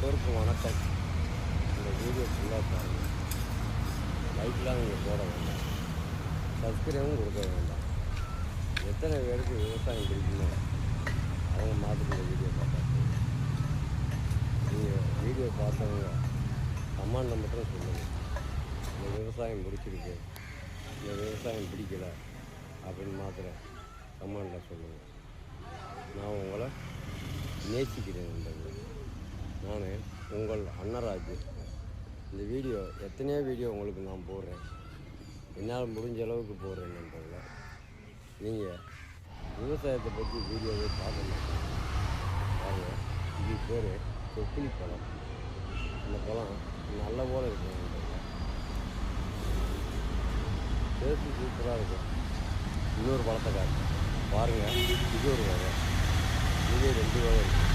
எல்லோருக்கும் வணக்கம். இந்த வீடியோ ஃபுல்லாக பாருங்கள். லைக்லாம் நீங்கள் போட வேண்டாம், சப்ஸ்கிரைபும் கொடுக்க வேண்டாம். எத்தனை பேருக்கு விவசாயம் பிடிக்குமோ அவங்க மாதிரி இந்த வீடியோ பார்த்தா நீங்கள் வீடியோ பார்த்தவங்க கமெண்டில் மட்டும் சொல்லுங்கள், இந்த விவசாயம் பிடிச்சிருக்கு, இந்த விவசாயம் பிடிக்கலை அப்படின்னு மாத்திரம் கமெண்டில் சொல்லுங்கள். நான் உங்களை நேசிக்கிறேன். நான் உங்கள் அன்னராஜ். இந்த வீடியோ எத்தனையோ வீடியோ உங்களுக்கு நான் போடுறேன், என்னால் முடிஞ்ச அளவுக்கு போடுறேன் நண்பர்களே. நீங்கள் விவசாயத்தை பற்றி வீடியோவை பார்க்க மாட்டேங்க. பாருங்கள், இது பேர் கொக்கிலி பழம். இந்த பழம் நல்ல போல் இருக்கும் நண்பர்களே, டேஸ்ட்டு சூப்பராக இருக்கும். இன்னொரு பழத்தை காட்டு பாருங்கள், இது ஒரு வகை, இது 2 வகை இருக்குது.